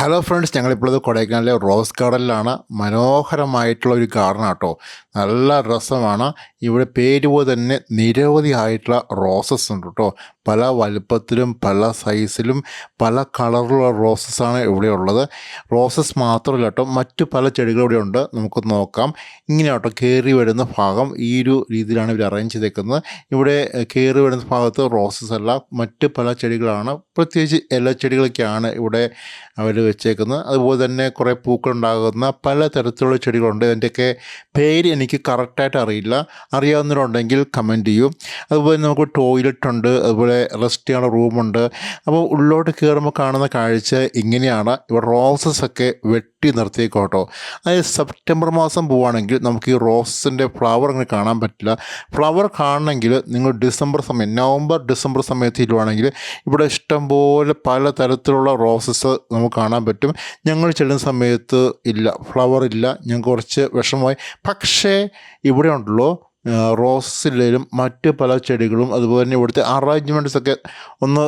Hello friends, ഞങ്ങളിപ്പോൾ കൊടൈക്കനാലിലെ rose ഗാർഡനിലാണ്. മനോഹരമായിട്ടുള്ള ഒരു ഗാർഡൻ ആട്ടോ. നല്ല രസമാണ്. ഇവിടെ പേര് പോലെ തന്നെ നിരവധി ആയിട്ടുള്ള റോസസ് ഉണ്ട് കേട്ടോ. പല വലുപ്പത്തിലും പല സൈസിലും പല കളറിലുള്ള റോസസ്സാണ് ഇവിടെ ഉള്ളത്. റോസസ് മാത്രമല്ല കേട്ടോ, മറ്റു പല ചെടികളും ഇവിടെ ഉണ്ട്. നമുക്ക് നോക്കാം. ഇങ്ങനെ കേട്ടോ കയറി വരുന്ന ഭാഗം ഈ ഒരു രീതിയിലാണ് ഇവർ അറേഞ്ച് ചെയ്തേക്കുന്നത്. ഇവിടെ കയറി വരുന്ന ഭാഗത്ത് റോസസ് അല്ല, മറ്റ് പല ചെടികളാണ്. പ്രത്യേകിച്ച് ഇലച്ചെടികളൊക്കെയാണ് ഇവിടെ അവർ വെച്ചേക്കുന്നത്. അതുപോലെ തന്നെ കുറേ പൂക്കളുണ്ടാകുന്ന പല തരത്തിലുള്ള ചെടികളുണ്ട്. ഇതിൻ്റെയൊക്കെ പേര് എനിക്ക് കറക്റ്റായിട്ട് അറിയില്ല. അറിയാവുന്നവരുണ്ടെങ്കിൽ കമൻറ്റ് ചെയ്യും. അതുപോലെ നമുക്ക് ടോയ്ലറ്റ് ഉണ്ട്, അതുപോലെ റെസ്റ്റ് ചെയ്യാനുള്ള റൂമുണ്ട്. അപ്പോൾ ഉള്ളോട്ട് കയറുമ്പോൾ കാണുന്ന കാഴ്ച ഇങ്ങനെയാണ്. ഇവിടെ റോസസ് ഒക്കെ വെട്ടി നിർത്തിയേക്കും കേട്ടോ. അതായത് സെപ്റ്റംബർ മാസം പോവുകയാണെങ്കിൽ നമുക്ക് ഈ റോസസിൻ്റെ ഫ്ലവർ അങ്ങനെ കാണാൻ പറ്റില്ല. ഫ്ലവർ കാണണമെങ്കിൽ നിങ്ങൾ ഡിസംബർ സമയം, നവംബർ ഡിസംബർ സമയത്ത് ഇടുവാണെങ്കിൽ ഇവിടെ ഇഷ്ടംപോലെ പല തരത്തിലുള്ള റോസസ് നമുക്ക് കാണാൻ പറ്റും. ഞങ്ങൾ ചെല്ലുന്ന സമയത്ത് ഇല്ല, ഫ്ലവർ ഇല്ല. ഞങ്ങൾക്ക് കുറച്ച് വിഷമമായി. പക്ഷേ ഇവിടെ ഉണ്ടല്ലോ റോസിലും മറ്റ് പല ചെടികളും അതുപോലെ തന്നെ ഇവിടുത്തെ അറേഞ്ച്മെൻറ്റ്സൊക്കെ ഒന്ന്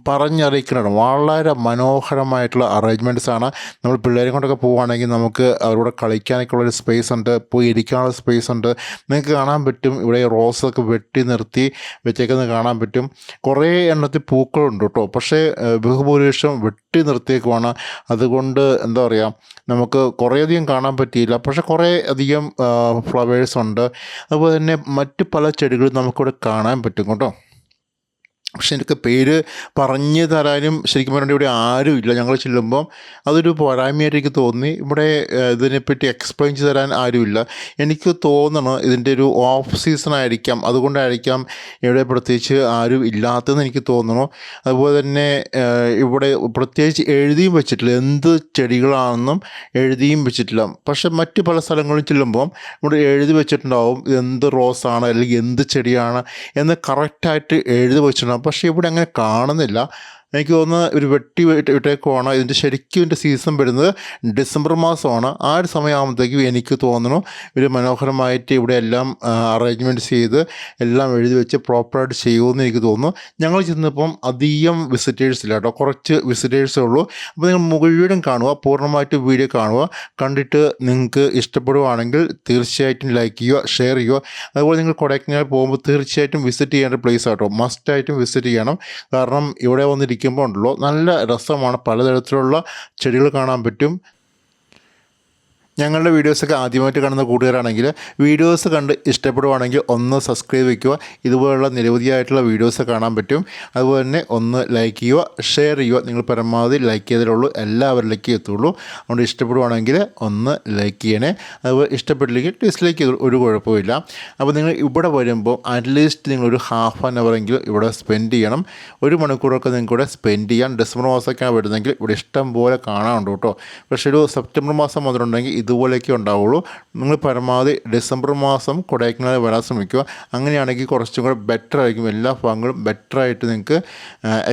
പറഞ്ഞറിയിക്കണം. വളരെ മനോഹരമായിട്ടുള്ള അറേഞ്ച്മെൻറ്റ്സാണ്. നമ്മൾ പിള്ളേരെ കൊണ്ടൊക്കെ പോവുകയാണെങ്കിൽ നമുക്ക് അവരോട് കളിക്കാനൊക്കെ ഉള്ളൊരു സ്പേസ് ഉണ്ട്, പോയി ഇരിക്കാനുള്ള സ്പേസ് ഉണ്ട്. നിങ്ങൾക്ക് കാണാൻ പറ്റും ഇവിടെ റോസൊക്കെ വെട്ടി നിർത്തി വെച്ചേക്കുന്നത് കാണാൻ പറ്റും. കുറേ എണ്ണത്തിൽ പൂക്കളുണ്ട് കേട്ടോ, പക്ഷേ ബഹുഭൂരിപക്ഷം വെട്ടി നിർത്തിയേക്കുവാണ്. അതുകൊണ്ട് എന്താ പറയുക, നമുക്ക് കുറേയധികം കാണാൻ പറ്റിയില്ല. പക്ഷേ കുറേ അധികം ഫ്ലവേഴ്സ് ഉണ്ട്. അതുപോലെ തന്നെ മറ്റ് പല ചെടികളും നമുക്കിവിടെ കാണാൻ പറ്റും കേട്ടോ. പക്ഷെ എനിക്ക് പേര് പറഞ്ഞു തരാനും ശരിക്കും പറഞ്ഞാൽ ഇവിടെ ആരുമില്ല. ഞങ്ങൾ ചെല്ലുമ്പം അതൊരു പോരായ്മയായിട്ട് എനിക്ക് തോന്നി. ഇവിടെ ഇതിനെപ്പറ്റി എക്സ്പ്ലെയിൻ ചെയ്ത് തരാൻ ആരുമില്ല. എനിക്ക് തോന്നണം ഇതിൻ്റെ ഒരു ഓഫ് സീസൺ ആയിരിക്കാം, അതുകൊണ്ടായിരിക്കാം ഇവിടെ പ്രത്യേകിച്ച് ആരും ഇല്ലാത്തതെന്ന് എനിക്ക് തോന്നണു. അതുപോലെ തന്നെ ഇവിടെ പ്രത്യേകിച്ച് എഴുതിയും വെച്ചിട്ടില്ല, എന്ത് ചെടികളാണെന്നും എഴുതിയും വെച്ചിട്ടില്ല. പക്ഷെ മറ്റ് പല സ്ഥലങ്ങളിൽ ചെല്ലുമ്പം ഇവിടെ എഴുതി വെച്ചിട്ടുണ്ടാവും എന്ത് റോസാണ് അല്ലെങ്കിൽ എന്ത് ചെടിയാണ് എന്ന് കറക്റ്റായിട്ട് എഴുതി വെച്ചിട്ടുണ്ടാവും. പക്ഷേ ഇവിടെ അങ്ങനെ കാണുന്നില്ല. എനിക്ക് തോന്നുന്നത് ഒരു വെട്ടി വിട്ടേക്കുവാണ്. ഇതിൻ്റെ ശരിക്കും ഇതിൻ്റെ സീസൺ വരുന്നത് ഡിസംബർ മാസമാണ്. ആ ഒരു സമയമാകുമ്പോഴത്തേക്കും എനിക്ക് തോന്നുന്നു ഒരു മനോഹരമായിട്ട് ഇവിടെ എല്ലാം അറേഞ്ച്മെൻറ്റ് ചെയ്ത് എല്ലാം എഴുതി വെച്ച് പ്രോപ്പറായിട്ട് ചെയ്യുമെന്ന് എനിക്ക് തോന്നുന്നു. ഞങ്ങൾ ചെന്നപ്പം അധികം വിസിറ്റേഴ്സ് ഇല്ല കേട്ടോ, കുറച്ച് വിസിറ്റേഴ്സേ ഉള്ളൂ. അപ്പോൾ നിങ്ങൾ മുഴുവനും കാണുക, പൂർണ്ണമായിട്ട് വീഡിയോ കാണുക. കണ്ടിട്ട് നിങ്ങൾക്ക് ഇഷ്ടപ്പെടുകയാണെങ്കിൽ തീർച്ചയായിട്ടും ലൈക്ക് ചെയ്യുക, ഷെയർ ചെയ്യുക. അതുപോലെ നിങ്ങൾ കൊടൈക്കനാൽ പോകുമ്പോൾ തീർച്ചയായിട്ടും വിസിറ്റ് ചെയ്യേണ്ട പ്ലേസ് ആട്ടോ, മസ്റ്റായിട്ടും വിസിറ്റ് ചെയ്യണം. കാരണം ഇവിടെ വന്നിരിക്കുമ്പോൾ ഉണ്ടല്ലോ നല്ല രസമാണ്, പലതരത്തിലുള്ള ചെടികൾ കാണാൻ പറ്റും. ഞങ്ങളുടെ വീഡിയോസൊക്കെ ആദ്യമായിട്ട് കാണുന്ന കൂട്ടുകാരാണെങ്കിൽ വീഡിയോസ് കണ്ട് ഇഷ്ടപ്പെടുവാണെങ്കിൽ ഒന്ന് സബ്സ്ക്രൈബ് വയ്ക്കുക. ഇതുപോലുള്ള നിരവധിയായിട്ടുള്ള വീഡിയോസ് കാണാൻ പറ്റും. അതുപോലെ തന്നെ ഒന്ന് ലൈക്ക് ചെയ്യുക, ഷെയർ ചെയ്യുക. നിങ്ങൾ പരമാവധി ലൈക്ക് ചെയ്തേ എല്ലാവരിലേക്കും എത്തുള്ളൂ. അതുകൊണ്ട് ഇഷ്ടപ്പെടുവാണെങ്കിൽ ഒന്ന് ലൈക്ക് ചെയ്യണേ. അതുപോലെ ഇഷ്ടപ്പെട്ടില്ലെങ്കിൽ ഡിസ്ലൈക്ക് ചെയ്തു, ഒരു കുഴപ്പമില്ല. അപ്പോൾ നിങ്ങൾ ഇവിടെ വരുമ്പോൾ അറ്റ്ലീസ്റ്റ് നിങ്ങളൊരു ഹാഫ് ആൻ അവറെങ്കിലും ഇവിടെ സ്പെൻഡ് ചെയ്യണം. ഒരു മണിക്കൂറൊക്കെ നിങ്ങൾക്ക് ഇവിടെ സ്പെൻഡ് ചെയ്യാം. ഡിസംബർ മാസമൊക്കെയാണ് വരുന്നതെങ്കിൽ ഇവിടെ ഇഷ്ടം പോലെ കാണാനുണ്ട് കേട്ടോ. പക്ഷേ ഒരു സെപ്റ്റംബർ മാസം മുതലുണ്ടെങ്കിൽ ഇതുപോലെയൊക്കെ ഉണ്ടാവുള്ളൂ. നിങ്ങൾ പരമാവധി ഡിസംബർ മാസം കൊടൈക്കനാലിൽ വരാൻ ശ്രമിക്കുക. അങ്ങനെയാണെങ്കിൽ കുറച്ചും കൂടെ ബെറ്റർ ആയിരിക്കും. എല്ലാ ഭാഗങ്ങളും ബെറ്ററായിട്ട് നിങ്ങൾക്ക്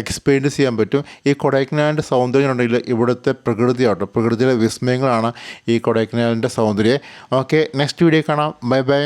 എക്സ്പീരിയൻസ് ചെയ്യാൻ പറ്റും. ഈ കൊടൈക്കനാലിൻ്റെ സൗന്ദര്യം ഉണ്ടെങ്കിൽ ഇവിടുത്തെ പ്രകൃതിയാട്ടോ, പ്രകൃതിയിലെ വിസ്മയങ്ങളാണ് ഈ കൊടൈക്കനാലിൻ്റെ സൗന്ദര്യം. ഓക്കെ, നെക്സ്റ്റ് വീഡിയോ കാണാം. Bye bye.